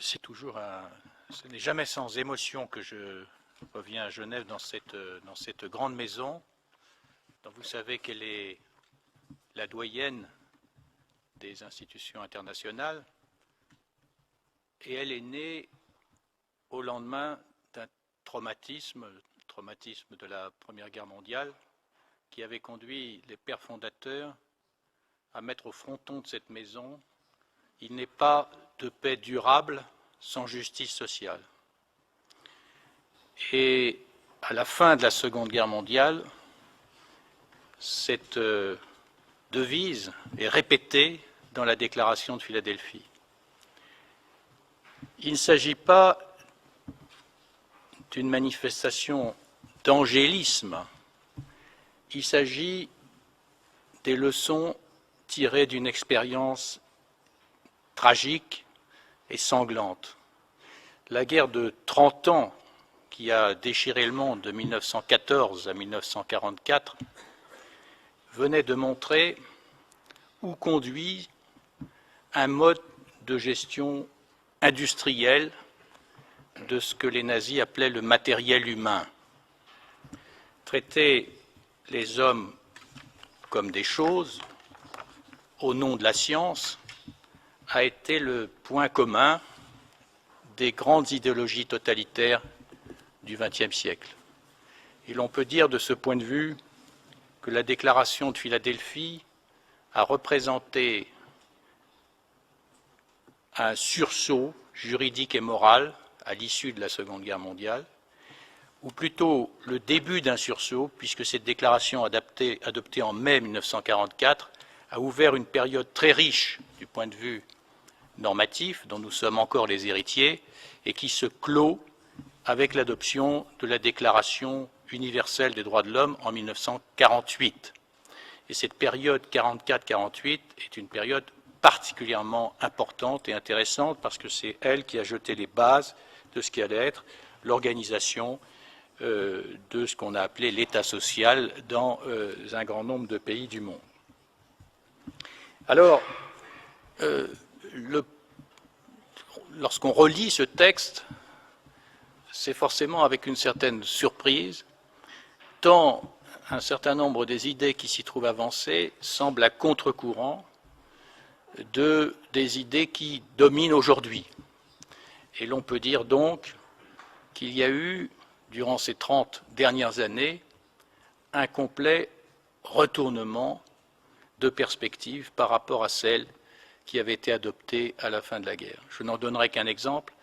C'est toujours ce n'est jamais sans émotion que je reviens à Genève dans cette grande maison dont vous savez qu'elle est la doyenne des institutions internationales, et elle est née au lendemain d'un traumatisme de la Première Guerre mondiale, qui avait conduit les pères fondateurs à mettre au fronton de cette maison: il n'est pas de paix durable sans justice sociale. Et à la fin de la Seconde Guerre mondiale, cette devise est répétée dans la Déclaration de Philadelphie. Il ne s'agit pas d'une manifestation d'angélisme, il s'agit des leçons tirées d'une expérience tragique et sanglante. La guerre de 30 ans qui a déchiré le monde de 1914 à 1944 venait de montrer où conduit un mode de gestion industrielle de ce que les nazis appelaient le matériel humain. Traiter les hommes comme des choses au nom de la science a été le point commun des grandes idéologies totalitaires du XXe siècle. Et l'on peut dire de ce point de vue que la Déclaration de Philadelphie a représenté un sursaut juridique et moral à l'issue de la Seconde Guerre mondiale, ou plutôt le début d'un sursaut, puisque cette déclaration adoptée en mai 1944 a ouvert une période très riche du point de vue normatif, dont nous sommes encore les héritiers, et qui se clôt avec l'adoption de la Déclaration universelle des droits de l'homme en 1948. Et cette période 44-48 est une période particulièrement importante et intéressante parce que c'est elle qui a jeté les bases de ce qui allait être l'organisation de ce qu'on a appelé l'État social dans un grand nombre de pays du monde. Alors, lorsqu'on relit ce texte, c'est forcément avec une certaine surprise, tant un certain nombre des idées qui s'y trouvent avancées semblent à contre-courant des idées qui dominent aujourd'hui. Et l'on peut dire donc qu'il y a eu, durant ces 30 dernières années, un complet retournement de perspective par rapport à celles qui avaient été adoptées à la fin de la guerre. Je n'en donnerai qu'un exemple.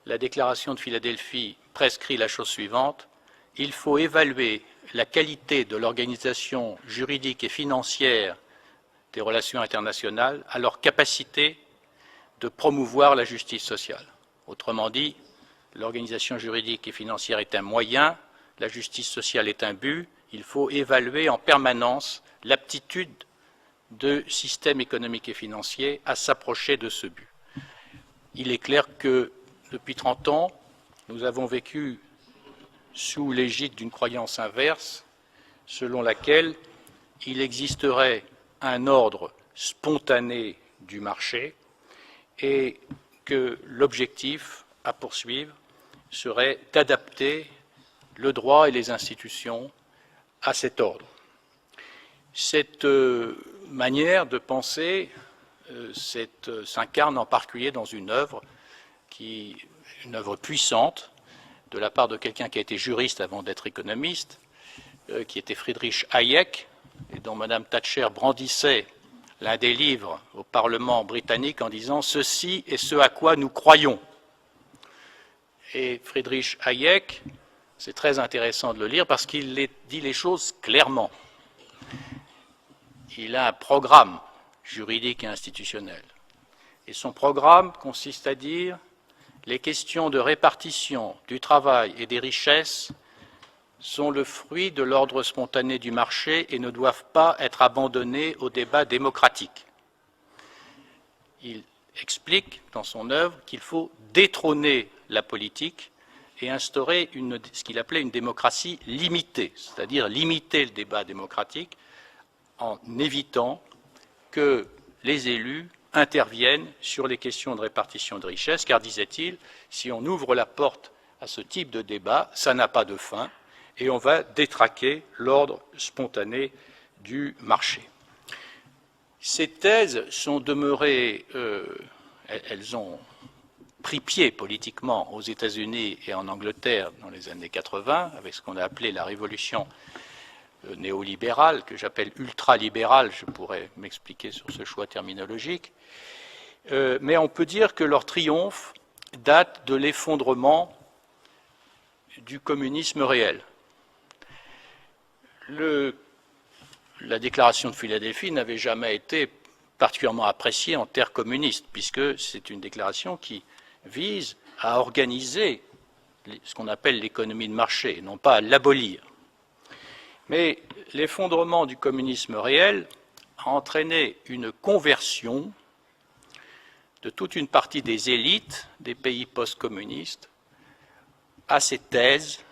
La Déclaration de Philadelphie prescrit la chose suivante: il faut évaluer la qualité de l'organisation juridique et financière des relations internationales à leur capacité de promouvoir la justice sociale. Autrement dit, l'organisation juridique et financière est un moyen, la justice sociale est un but. Il faut évaluer en permanence l'aptitude de systèmes économiques et financiers à s'approcher de ce but. Il est clair que depuis 30 ans, nous avons vécu sous l'égide d'une croyance inverse, selon laquelle il existerait un ordre spontané du marché et que l'objectif à poursuivre serait d'adapter le droit et les institutions à cet ordre. Cette manière de penser s'incarne en particulier dans une œuvre puissante de la part de quelqu'un qui a été juriste avant d'être économiste, qui était Friedrich Hayek, et dont Mme Thatcher brandissait l'un des livres au Parlement britannique en disant « Ceci est ce à quoi nous croyons ». Et Friedrich Hayek, c'est très intéressant de le lire parce qu'il dit les choses clairement. Il a un programme juridique et institutionnel. Et son programme consiste à dire les questions de répartition du travail et des richesses sont le fruit de l'ordre spontané du marché et ne doivent pas être abandonnées au débat démocratique. Il explique dans son œuvre qu'il faut détrôner la politique et instaurer ce qu'il appelait une démocratie limitée, c'est-à-dire limiter le débat démocratique en évitant que les élus interviennent sur les questions de répartition de richesse, car, disait-il, si on ouvre la porte à ce type de débat, ça n'a pas de fin, et on va détraquer l'ordre spontané du marché. Ces thèses sont demeurées, elles ont pris pied politiquement aux États-Unis et en Angleterre dans les années 80, avec ce qu'on a appelé la révolution néolibérale, que j'appelle ultralibérale, je pourrais m'expliquer sur ce choix terminologique, mais on peut dire que leur triomphe date de l'effondrement du communisme réel. La déclaration de Philadelphie n'avait jamais été particulièrement appréciée en terres communistes, puisque c'est une déclaration qui vise à organiser ce qu'on appelle l'économie de marché, non pas à l'abolir. Mais l'effondrement du communisme réel a entraîné une conversion de toute une partie des élites des pays post-communistes à ces thèses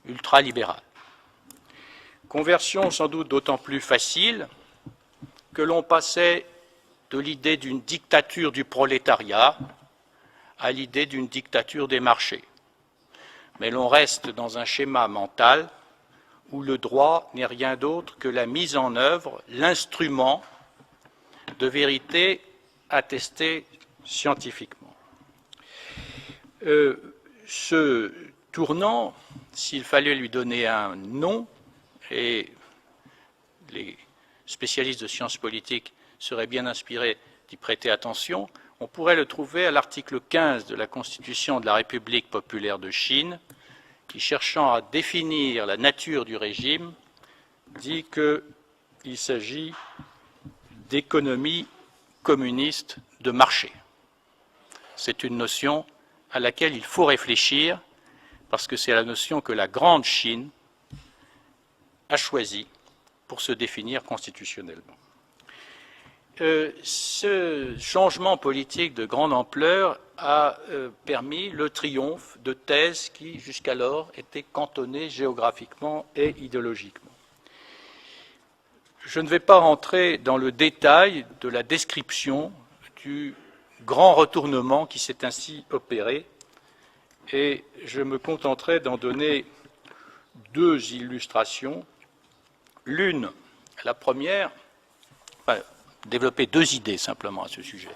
ultralibérales. Conversion sans doute d'autant plus facile que l'on passait de l'idée d'une dictature du prolétariat à l'idée d'une dictature des marchés. Mais l'on reste dans un schéma mental où le droit n'est rien d'autre que la mise en œuvre, l'instrument de vérité attestée scientifiquement. Ce tournant, s'il fallait lui donner un nom, et les spécialistes de sciences politiques seraient bien inspirés d'y prêter attention, on pourrait le trouver à l'article 15 de la Constitution de la République populaire de Chine, qui, cherchant à définir la nature du régime, dit qu'il s'agit d'économie communiste de marché. C'est une notion à laquelle il faut réfléchir, parce que c'est la notion que la grande Chine a choisie pour se définir constitutionnellement. Ce changement politique de grande ampleur a permis le triomphe de thèses qui, jusqu'alors, étaient cantonnées géographiquement et idéologiquement. Je ne vais pas rentrer dans le détail de la description du grand retournement qui s'est ainsi opéré, et je me contenterai d'en donner deux illustrations. L'une, la première, développer deux idées simplement à ce sujet.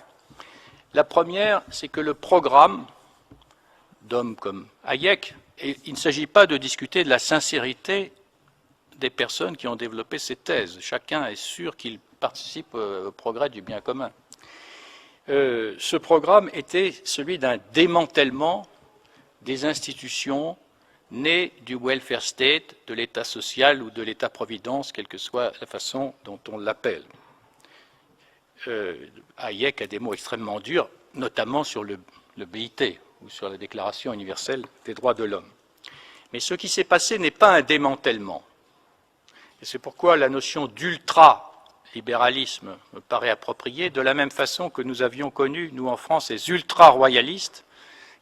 La première, c'est que le programme d'hommes comme Hayek, et il ne s'agit pas de discuter de la sincérité des personnes qui ont développé ces thèses. Chacun est sûr qu'il participe au progrès du bien commun. Ce programme était celui d'un démantèlement des institutions nées du welfare state, de l'État social ou de l'État-providence, quelle que soit la façon dont on l'appelle. Hayek a des mots extrêmement durs, notamment sur le BIT ou sur la Déclaration universelle des droits de l'homme. Mais ce qui s'est passé n'est pas un démantèlement. Et c'est pourquoi la notion d'ultra-libéralisme me paraît appropriée, de la même façon que nous avions connu, nous en France, ces ultra-royalistes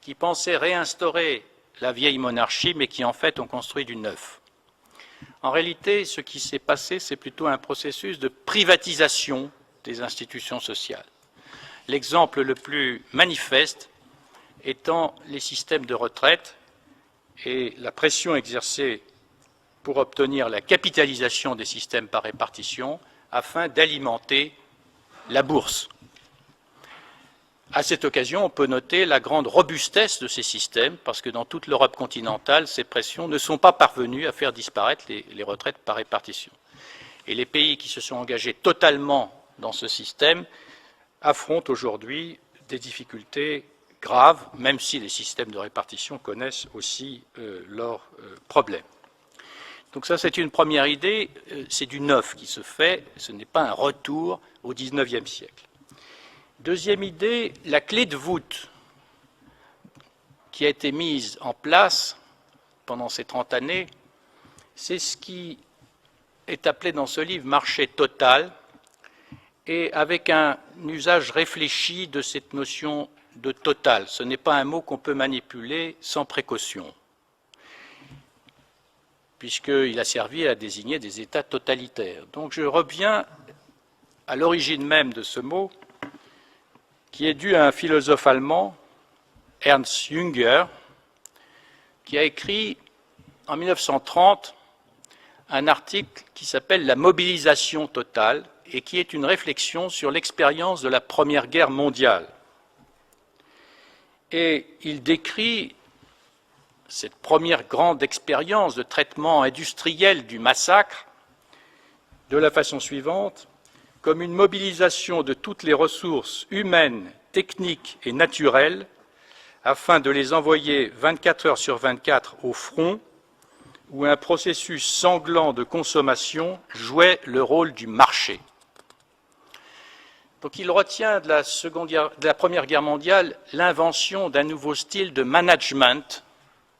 qui pensaient réinstaurer la vieille monarchie, mais qui en fait ont construit du neuf. En réalité, ce qui s'est passé, c'est plutôt un processus de privatisation des institutions sociales. L'exemple le plus manifeste étant les systèmes de retraite et la pression exercée pour obtenir la capitalisation des systèmes par répartition afin d'alimenter la bourse. À cette occasion, on peut noter la grande robustesse de ces systèmes, parce que dans toute l'Europe continentale, ces pressions ne sont pas parvenues à faire disparaître les retraites par répartition. Et les pays qui se sont engagés totalement dans ce système affrontent aujourd'hui des difficultés graves, même si les systèmes de répartition connaissent aussi leurs problèmes. Donc ça, c'est une première idée, c'est du neuf qui se fait, ce n'est pas un retour au XIXe siècle. Deuxième idée, la clé de voûte qui a été mise en place pendant ces 30 années, c'est ce qui est appelé dans ce livre marché total, et avec un usage réfléchi de cette notion de total. Ce n'est pas un mot qu'on peut manipuler sans précaution, puisqu'il a servi à désigner des États totalitaires. Donc je reviens à l'origine même de ce mot, qui est due à un philosophe allemand, Ernst Jünger, qui a écrit en 1930 un article qui s'appelle « La mobilisation totale » et qui est une réflexion sur l'expérience de la Première Guerre mondiale. Et il décrit cette première grande expérience de traitement industriel du massacre de la façon suivante: comme une mobilisation de toutes les ressources humaines, techniques et naturelles afin de les envoyer 24 heures sur 24 au front, où un processus sanglant de consommation jouait le rôle du marché. Donc il retient de la Première Guerre mondiale l'invention d'un nouveau style de management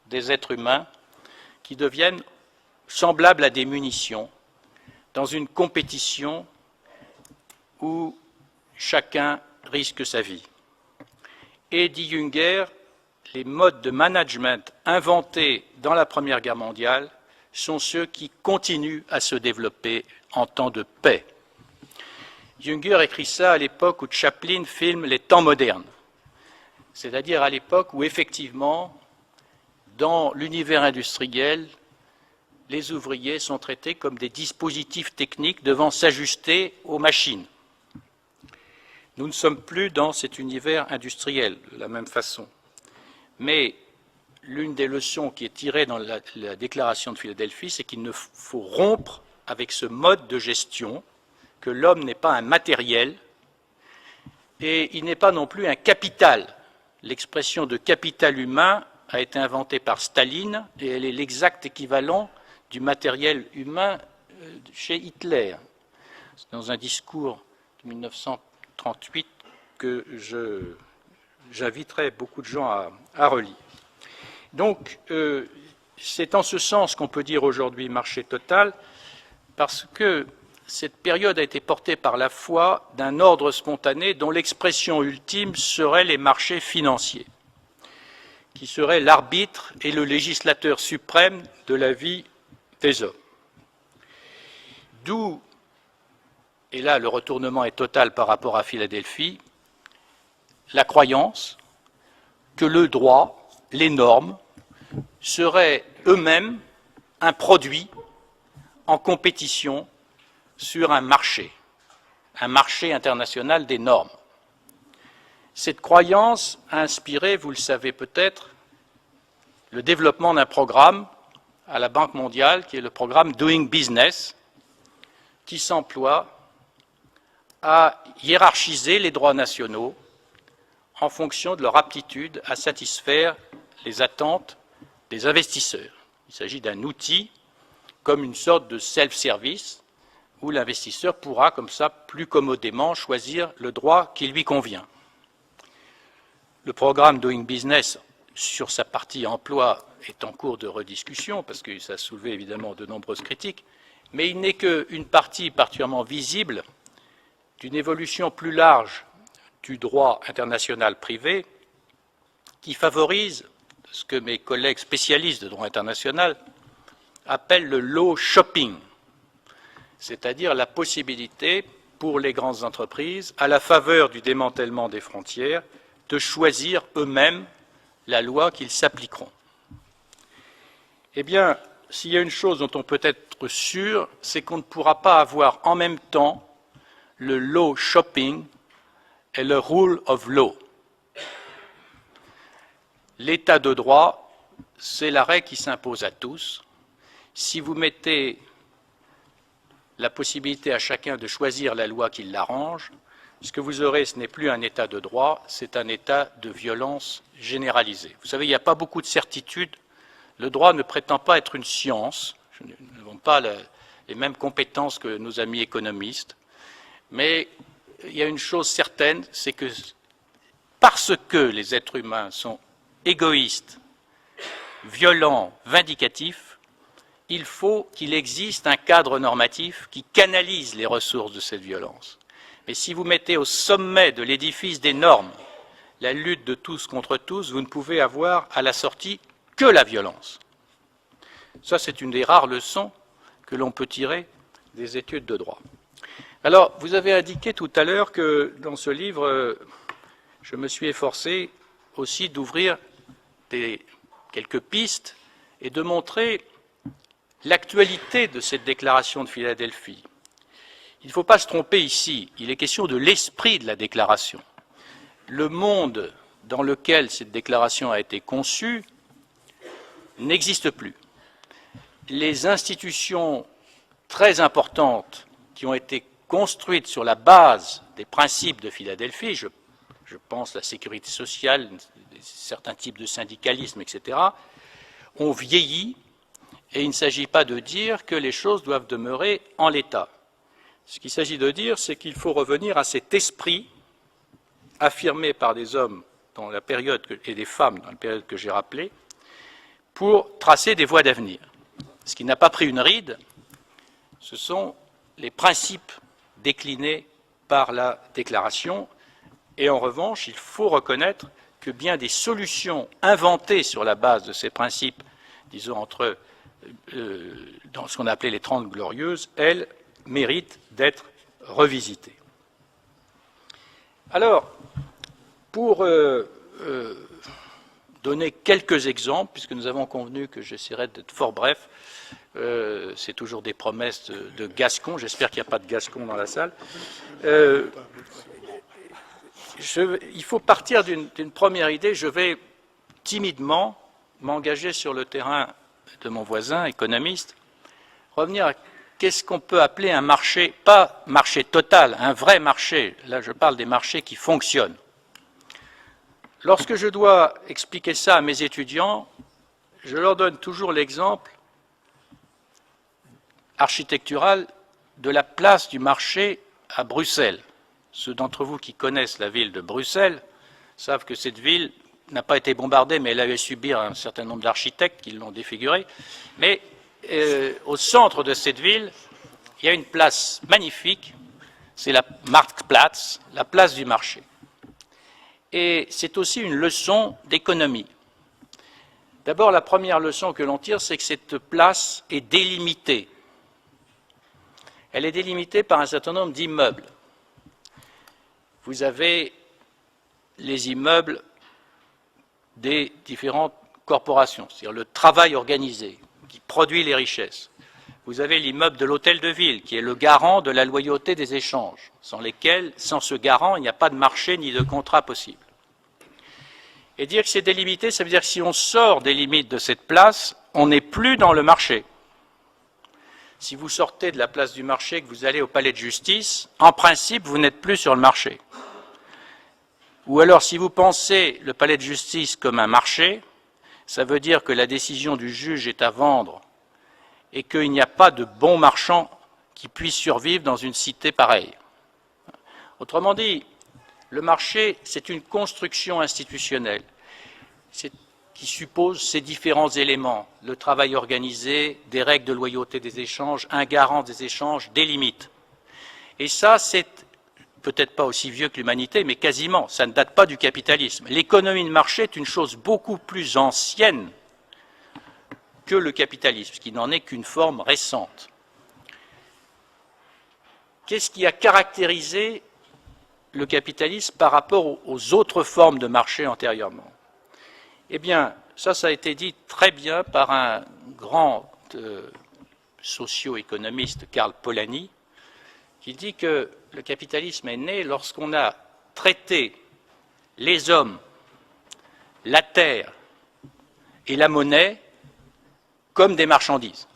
des êtres humains qui deviennent semblables à des munitions dans une compétition où chacun risque sa vie. Et, dit Jünger, les modes de management inventés dans la Première Guerre mondiale sont ceux qui continuent à se développer en temps de paix. Jünger écrit ça à l'époque où Chaplin filme les temps modernes, c'est-à-dire à l'époque où effectivement, dans l'univers industriel, les ouvriers sont traités comme des dispositifs techniques devant s'ajuster aux machines. Nous ne sommes plus dans cet univers industriel de la même façon. Mais l'une des leçons qui est tirée dans la déclaration de Philadelphie, c'est qu'il ne faut rompre avec ce mode de gestion, que l'homme n'est pas un matériel et il n'est pas non plus un capital. L'expression de capital humain a été inventée par Staline et elle est l'exact équivalent du matériel humain chez Hitler. C'est dans un discours de 1938 que j'inviterai beaucoup de gens à relire. Donc, c'est en ce sens qu'on peut dire aujourd'hui marché total, parce que cette période a été portée par la foi d'un ordre spontané dont l'expression ultime serait les marchés financiers, qui seraient l'arbitre et le législateur suprême de la vie des hommes. D'où, et là le retournement est total par rapport à Philadelphie, la croyance que le droit, les normes, seraient eux-mêmes un produit en compétition sur un marché international des normes. Cette croyance a inspiré, vous le savez peut-être, le développement d'un programme à la Banque mondiale qui est le programme Doing Business, qui s'emploie à hiérarchiser les droits nationaux en fonction de leur aptitude à satisfaire les attentes des investisseurs. Il s'agit d'un outil comme une sorte de self-service où l'investisseur pourra comme ça plus commodément choisir le droit qui lui convient. Le programme Doing Business sur sa partie emploi est en cours de rediscussion parce que ça a soulevé évidemment de nombreuses critiques, mais il n'est qu'une partie particulièrement visible d'une évolution plus large du droit international privé qui favorise ce que mes collègues spécialistes de droit international appellent le law shopping, c'est-à-dire la possibilité pour les grandes entreprises, à la faveur du démantèlement des frontières, de choisir eux-mêmes la loi qu'ils s'appliqueront. Eh bien, s'il y a une chose dont on peut être sûr, c'est qu'on ne pourra pas avoir en même temps le law shopping et le rule of law. L'état de droit, c'est l'arrêt qui s'impose à tous. Si vous mettez la possibilité à chacun de choisir la loi qui l'arrange, ce que vous aurez, ce n'est plus un état de droit, c'est un état de violence généralisée. Vous savez, il n'y a pas beaucoup de certitude. Le droit ne prétend pas être une science. Nous n'avons pas les mêmes compétences que nos amis économistes. Mais il y a une chose certaine, c'est que parce que les êtres humains sont égoïstes, violents, vindicatifs, il faut qu'il existe un cadre normatif qui canalise les ressources de cette violence. Mais si vous mettez au sommet de l'édifice des normes la lutte de tous contre tous, vous ne pouvez avoir à la sortie que la violence. Ça, c'est une des rares leçons que l'on peut tirer des études de droit. Alors, vous avez indiqué tout à l'heure que dans ce livre, je me suis efforcé aussi d'ouvrir quelques pistes et de montrer l'actualité de cette déclaration de Philadelphie. Il ne faut pas se tromper ici, il est question de l'esprit de la déclaration. Le monde dans lequel cette déclaration a été conçue n'existe plus. Les institutions très importantes qui ont été construites sur la base des principes de Philadelphie, je pense à la sécurité sociale, certains types de syndicalisme, etc., ont vieilli et il ne s'agit pas de dire que les choses doivent demeurer en l'état. Ce qu'il s'agit de dire, c'est qu'il faut revenir à cet esprit affirmé par des hommes dans la période et des femmes dans la période que j'ai rappelée pour tracer des voies d'avenir. Ce qui n'a pas pris une ride, ce sont les principes déclinés par la déclaration. Et en revanche, il faut reconnaître que bien des solutions inventées sur la base de ces principes, disons dans ce qu'on appelait les 30 glorieuses, elles méritent d'être revisitées. Alors, pour donner quelques exemples, puisque nous avons convenu que j'essaierai d'être fort bref, c'est toujours des promesses de Gascon, j'espère qu'il n'y a pas de Gascon dans la salle. Il faut partir d'une première idée. Je vais timidement m'engager sur le terrain de mon voisin économiste, revenir à qu'est-ce qu'on peut appeler un marché, pas marché total, un vrai marché. Là, je parle des marchés qui fonctionnent. Lorsque je dois expliquer ça à mes étudiants, je leur donne toujours l'exemple architectural de la place du marché à Bruxelles. Ceux d'entre vous qui connaissent la ville de Bruxelles savent que cette ville n'a pas été bombardée, mais elle avait subi un certain nombre d'architectes qui l'ont défigurée. Mais au centre de cette ville, il y a une place magnifique, c'est la Marktplatz, la place du marché. Et c'est aussi une leçon d'économie. D'abord, la première leçon que l'on tire, c'est que cette place est délimitée. Elle est délimitée par un certain nombre d'immeubles. Vous avez les immeubles des différentes corporations, c'est-à-dire le travail organisé qui produit les richesses. Vous avez l'immeuble de l'hôtel de ville qui est le garant de la loyauté des échanges, sans ce garant, il n'y a pas de marché ni de contrat possible. Et dire que c'est délimité, ça veut dire que si on sort des limites de cette place, on n'est plus dans le marché. Si vous sortez de la place du marché, que vous allez au palais de justice, en principe, vous n'êtes plus sur le marché. Ou alors, si vous pensez le palais de justice comme un marché, ça veut dire que la décision du juge est à vendre et qu'il n'y a pas de bon marchand qui puisse survivre dans une cité pareille. Autrement dit, le marché, c'est une construction institutionnelle qui suppose ces différents éléments, le travail organisé, des règles de loyauté des échanges, un garant des échanges, des limites. Et ça, c'est peut-être pas aussi vieux que l'humanité, mais quasiment, ça ne date pas du capitalisme. L'économie de marché est une chose beaucoup plus ancienne que le capitalisme, qui n'en est qu'une forme récente. Qu'est-ce qui a caractérisé le capitalisme par rapport aux autres formes de marché antérieurement? Eh bien, ça a été dit très bien par un grand socio-économiste, Karl Polanyi, qui dit que le capitalisme est né lorsqu'on a traité les hommes, la terre et la monnaie comme des marchandises.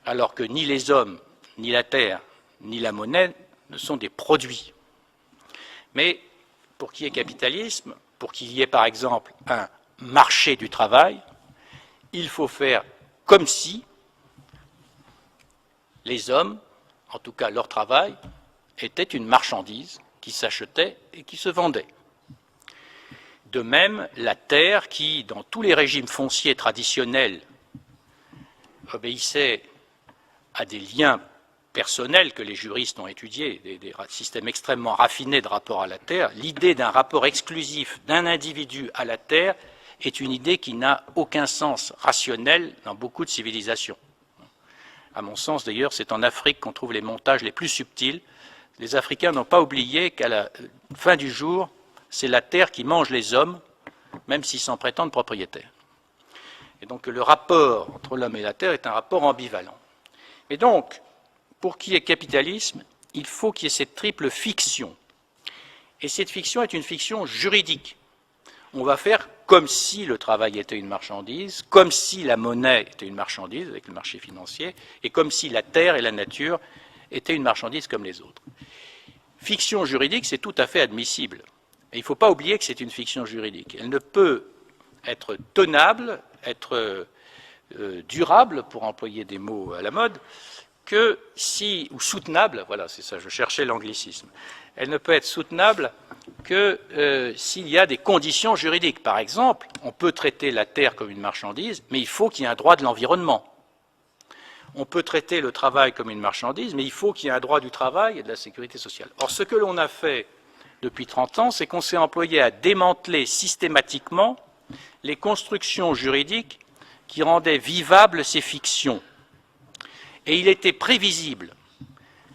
Alors que ni les hommes, ni la terre, ni la monnaie ne sont des produits. Mais pour qu'il y ait capitalisme, pour qu'il y ait par exemple un marché du travail, il faut faire comme si les hommes, en tout cas leur travail, était une marchandise qui s'achetait et qui se vendait. De même, la terre qui, dans tous les régimes fonciers traditionnels, obéissait à des liens personnels que les juristes ont étudiés, des systèmes extrêmement raffinés de rapport à la terre, l'idée d'un rapport exclusif d'un individu à la terre est une idée qui n'a aucun sens rationnel dans beaucoup de civilisations. À mon sens, d'ailleurs, c'est en Afrique qu'on trouve les montages les plus subtils. Les Africains n'ont pas oublié qu'à la fin du jour, c'est la terre qui mange les hommes, même s'ils s'en prétendent propriétaires. Et donc le rapport entre l'homme et la terre est un rapport ambivalent. Et donc, pour qu'il y ait capitalisme, il faut qu'il y ait cette triple fiction. Et cette fiction est une fiction juridique. On va faire comme si le travail était une marchandise, comme si la monnaie était une marchandise avec le marché financier, et comme si la terre et la nature étaient une marchandise comme les autres. Fiction juridique, c'est tout à fait admissible. Et il ne faut pas oublier que c'est une fiction juridique. Elle ne peut être tenable, être durable, pour employer des mots à la mode, que si, ou soutenable, voilà, c'est ça, je cherchais l'anglicisme. Elle ne peut être soutenable que s'il y a des conditions juridiques. Par exemple, on peut traiter la terre comme une marchandise, mais il faut qu'il y ait un droit de l'environnement. On peut traiter le travail comme une marchandise, mais il faut qu'il y ait un droit du travail et de la sécurité sociale. Or, ce que l'on a fait depuis 30 ans, c'est qu'on s'est employé à démanteler systématiquement les constructions juridiques qui rendaient vivables ces fictions. Et il était prévisible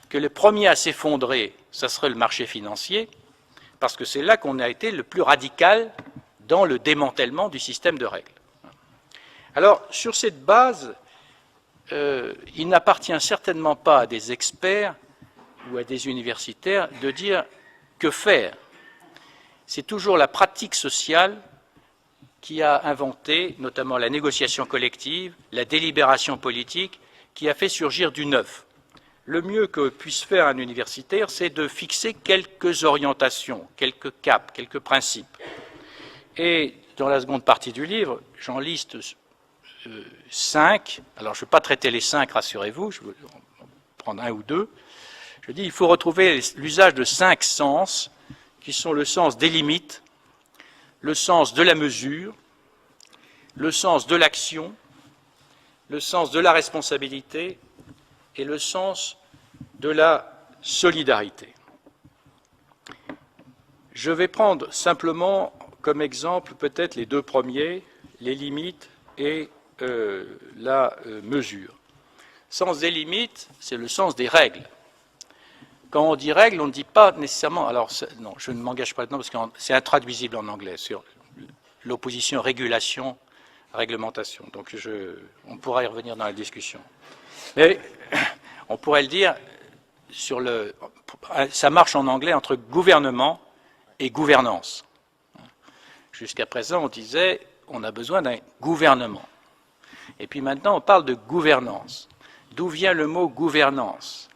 que le premier à s'effondrer, ce serait le marché financier, parce que c'est là qu'on a été le plus radical dans le démantèlement du système de règles. Alors, sur cette base, il n'appartient certainement pas à des experts ou à des universitaires de dire que faire. C'est toujours la pratique sociale qui a inventé, notamment la négociation collective, la délibération politique, qui a fait surgir du neuf. Le mieux que puisse faire un universitaire, c'est de fixer quelques orientations, quelques caps, quelques principes. Et dans la seconde partie du livre, j'en liste 5. Alors, je ne vais pas traiter les 5, rassurez-vous, je vais en prendre un ou deux. Je dis qu'il faut retrouver l'usage de 5 sens, qui sont le sens des limites, le sens de la mesure, le sens de l'action, le sens de la responsabilité et le sens de la solidarité. Je vais prendre simplement comme exemple peut-être les deux premiers, les limites et la mesure. Sens des limites, c'est le sens des règles. Quand on dit règles, on ne dit pas nécessairement... Alors, non, je ne m'engage pas dedans parce que c'est intraduisible en anglais sur l'opposition régulation-réglementation. Donc, on pourra y revenir dans la discussion. Mais on pourrait le dire sur le... Ça marche en anglais entre gouvernement et gouvernance. Jusqu'à présent, on disait on a besoin d'un gouvernement. Et puis maintenant, on parle de gouvernance. D'où vient le mot gouvernance ?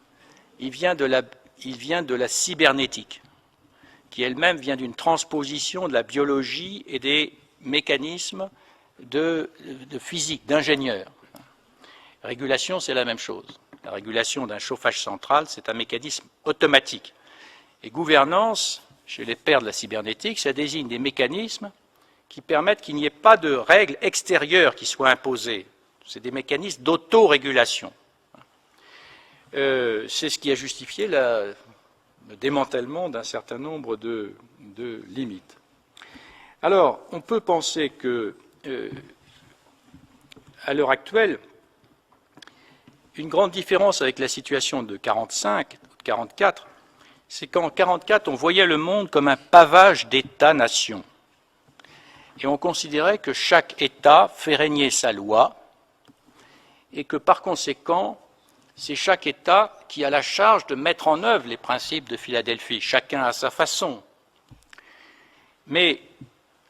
Il vient de la cybernétique, qui elle-même vient d'une transposition de la biologie et des mécanismes de physique, d'ingénieurs. Régulation, c'est la même chose. La régulation d'un chauffage central, c'est un mécanisme automatique. Et gouvernance, chez les pères de la cybernétique, ça désigne des mécanismes qui permettent qu'il n'y ait pas de règles extérieures qui soient imposées. C'est des mécanismes d'autorégulation. C'est ce qui a justifié le démantèlement d'un certain nombre de limites. Alors, on peut penser que, à l'heure actuelle, une grande différence avec la situation de 1945, de 1944, c'est qu'en 1944, on voyait le monde comme un pavage d'États-nations. Et on considérait que chaque État fait régner sa loi et que, par conséquent, c'est chaque État qui a la charge de mettre en œuvre les principes de Philadelphie, chacun à sa façon. Mais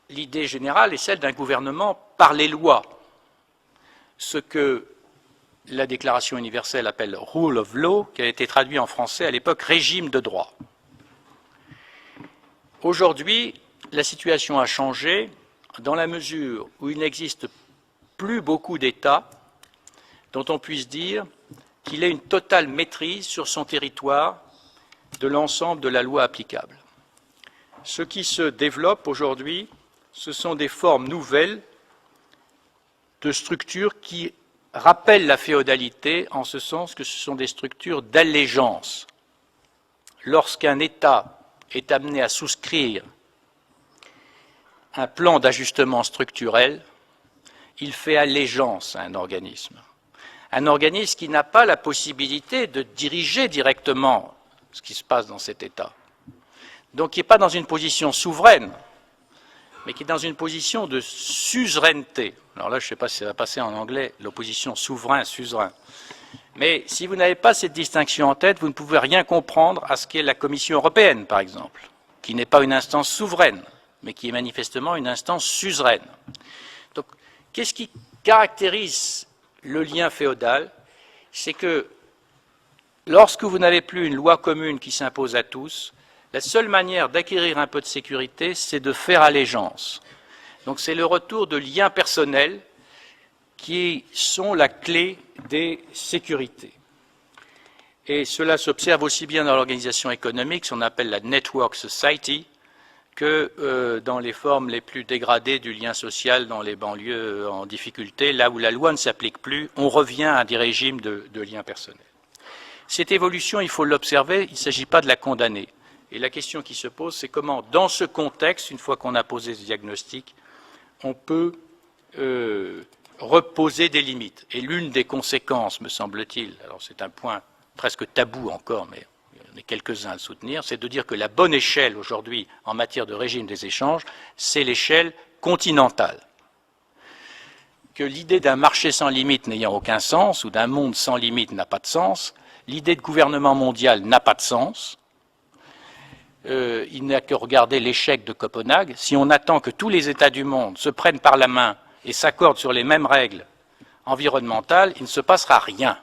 l'idée générale est celle d'un gouvernement par les lois, ce que la Déclaration universelle appelle « rule of law », qui a été traduit en français à l'époque « régime de droit ». Aujourd'hui, la situation a changé dans la mesure où il n'existe plus beaucoup d'États dont on puisse dire qu'il ait une totale maîtrise sur son territoire de l'ensemble de la loi applicable. Ce qui se développe aujourd'hui, ce sont des formes nouvelles de structures qui rappellent la féodalité en ce sens que ce sont des structures d'allégeance. Lorsqu'un État est amené à souscrire un plan d'ajustement structurel, il fait allégeance à un organisme. Un organisme qui n'a pas la possibilité de diriger directement ce qui se passe dans cet État. donc qui n'est pas dans une position souveraine, mais qui est dans une position de suzeraineté. Alors là, je ne sais pas si ça va passer en anglais, l'opposition souverain-suzerain. Mais si vous n'avez pas cette distinction en tête, vous ne pouvez rien comprendre à ce qu'est la Commission européenne, par exemple, qui n'est pas une instance souveraine, mais qui est manifestement une instance suzeraine. Donc, qu'est-ce qui caractérise le lien féodal? C'est que lorsque vous n'avez plus une loi commune qui s'impose à tous, la seule manière d'acquérir un peu de sécurité, c'est de faire allégeance. Donc c'est le retour de liens personnels qui sont la clé des sécurités. Et cela s'observe aussi bien dans l'organisation économique, ce qu'on appelle la network society, que dans les formes les plus dégradées du lien social dans les banlieues en difficulté, là où la loi ne s'applique plus, on revient à des régimes de liens personnels. Cette évolution, il faut l'observer, il ne s'agit pas de la condamner. Et la question qui se pose, c'est comment, dans ce contexte, une fois qu'on a posé ce diagnostic, on peut reposer des limites. Et l'une des conséquences, me semble-t-il, alors c'est un point presque tabou encore, mais il y en a quelques-uns à le soutenir, c'est de dire que la bonne échelle aujourd'hui en matière de régime des échanges, c'est l'échelle continentale. Que l'idée d'un marché sans limite n'ayant aucun sens, ou d'un monde sans limite n'a pas de sens, l'idée de gouvernement mondial n'a pas de sens. Il n'y a que regarder l'échec de Copenhague. Si on attend que tous les États du monde se prennent par la main et s'accordent sur les mêmes règles environnementales, il ne se passera rien.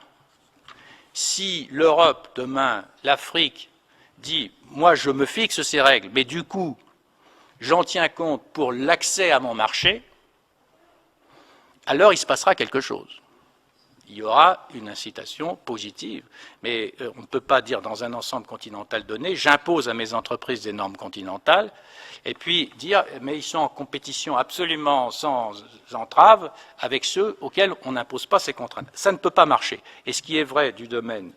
Si l'Europe, demain, l'Afrique, dit « moi je me fixe ces règles, mais du coup j'en tiens compte pour l'accès à mon marché », alors il se passera quelque chose. Il y aura une incitation positive, mais on ne peut pas dire dans un ensemble continental donné, j'impose à mes entreprises des normes continentales, et puis dire, mais ils sont en compétition absolument sans entrave avec ceux auxquels on n'impose pas ces contraintes. Ça ne peut pas marcher. Et ce qui est vrai du domaine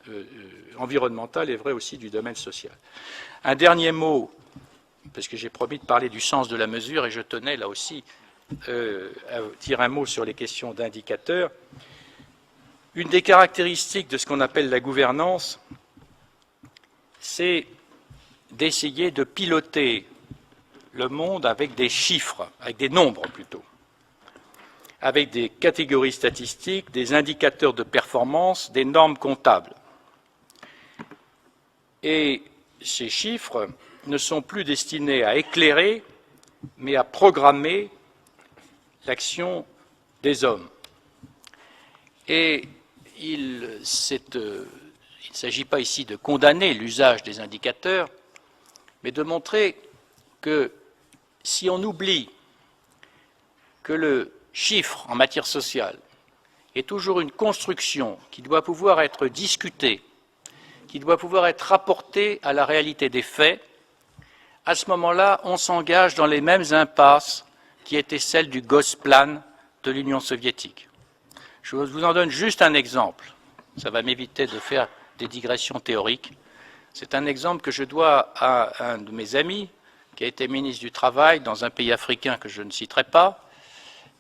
environnemental est vrai aussi du domaine social. Un dernier mot, parce que j'ai promis de parler du sens de la mesure, et je tenais là aussi à dire un mot sur les questions d'indicateurs. Une des caractéristiques de ce qu'on appelle la gouvernance, c'est d'essayer de piloter le monde avec des chiffres, avec des nombres plutôt, avec des catégories statistiques, des indicateurs de performance, des normes comptables. Et ces chiffres ne sont plus destinés à éclairer, mais à programmer l'action des hommes. Et il ne s'agit pas ici de condamner l'usage des indicateurs, mais de montrer que si on oublie que le chiffre en matière sociale est toujours une construction qui doit pouvoir être discutée, qui doit pouvoir être rapportée à la réalité des faits, à ce moment-là, on s'engage dans les mêmes impasses qui étaient celles du Gosplan de l'Union soviétique. Je vous en donne juste un exemple. Ça va m'éviter de faire des digressions théoriques. C'est un exemple que je dois à un de mes amis qui a été ministre du Travail dans un pays africain que je ne citerai pas.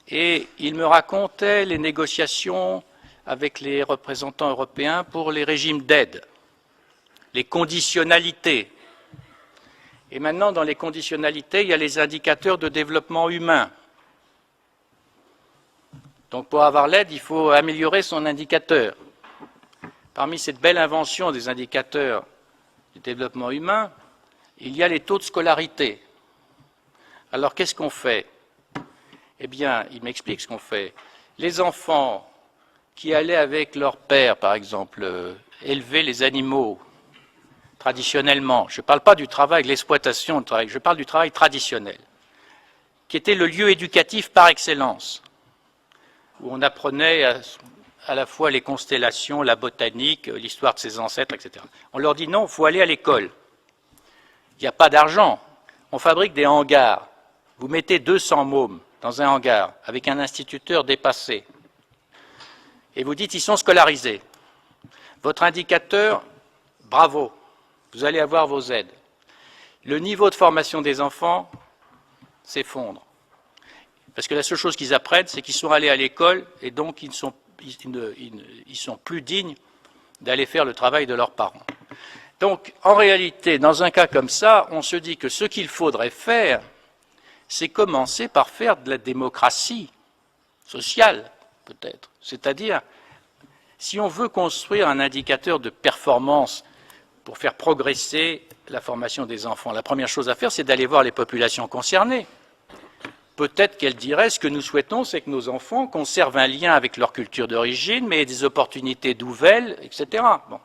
Et il me racontait les négociations avec les représentants européens pour les régimes d'aide, les conditionnalités. Et maintenant, dans les conditionnalités, il y a les indicateurs de développement humain. Donc pour avoir l'aide, il faut améliorer son indicateur. Parmi cette belle invention des indicateurs du développement humain, il y a les taux de scolarité. Alors qu'est-ce qu'on fait? Eh bien, il m'explique ce qu'on fait. Les enfants qui allaient avec leur père, par exemple, élever les animaux traditionnellement, je ne parle pas du travail, de l'exploitation du travail, je parle du travail traditionnel, qui était le lieu éducatif par excellence, où on apprenait à la fois les constellations, la botanique, l'histoire de ses ancêtres, etc. On leur dit non, il faut aller à l'école. Il n'y a pas d'argent. On fabrique des hangars. Vous mettez 200 mômes dans un hangar avec un instituteur dépassé. Et vous dites, ils sont scolarisés. Votre indicateur, bravo, vous allez avoir vos aides. Le niveau de formation des enfants s'effondre. Parce que la seule chose qu'ils apprennent, c'est qu'ils sont allés à l'école et donc ils sont plus dignes d'aller faire le travail de leurs parents. Donc, en réalité, dans un cas comme ça, on se dit que ce qu'il faudrait faire, c'est commencer par faire de la démocratie sociale, peut-être. C'est-à-dire, si on veut construire un indicateur de performance pour faire progresser la formation des enfants, la première chose à faire, c'est d'aller voir les populations concernées. Peut-être qu'elles diraient, ce que nous souhaitons, c'est que nos enfants conservent un lien avec leur culture d'origine, mais aient des opportunités nouvelles, etc. Bon.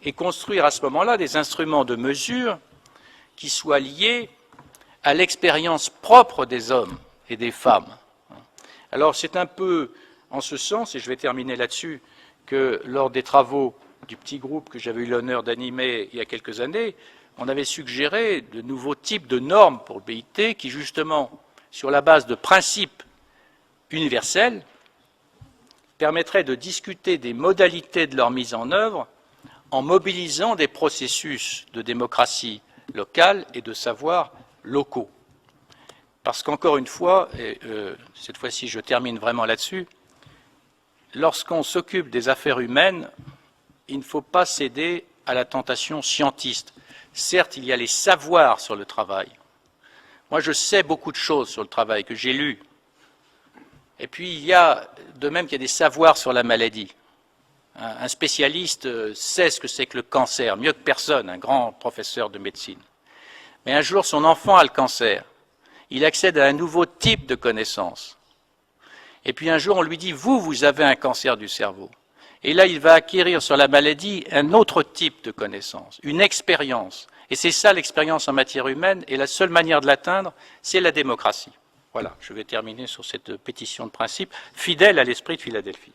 Et construire à ce moment-là des instruments de mesure qui soient liés à l'expérience propre des hommes et des femmes. Alors c'est un peu en ce sens, et je vais terminer là-dessus, que lors des travaux du petit groupe que j'avais eu l'honneur d'animer il y a quelques années, on avait suggéré de nouveaux types de normes pour le BIT qui, justement, sur la base de principes universels, permettraient de discuter des modalités de leur mise en œuvre en mobilisant des processus de démocratie locale et de savoirs locaux. Parce qu'encore une fois, et cette fois-ci je termine vraiment là-dessus, lorsqu'on s'occupe des affaires humaines, il ne faut pas céder à la tentation scientiste. Certes, il y a les savoirs sur le travail. Moi, je sais beaucoup de choses sur le travail que j'ai lues. Et puis, il y a, de même qu'il y a des savoirs sur la maladie. Un spécialiste sait ce que c'est que le cancer, mieux que personne, un grand professeur de médecine. Mais un jour, son enfant a le cancer. Il accède à un nouveau type de connaissance. Et puis un jour, on lui dit, vous avez un cancer du cerveau. Et là, il va acquérir sur la maladie un autre type de connaissance, une expérience. Et c'est ça l'expérience en matière humaine, et la seule manière de l'atteindre, c'est la démocratie. Voilà, je vais terminer sur cette pétition de principe, fidèle à l'esprit de Philadelphie.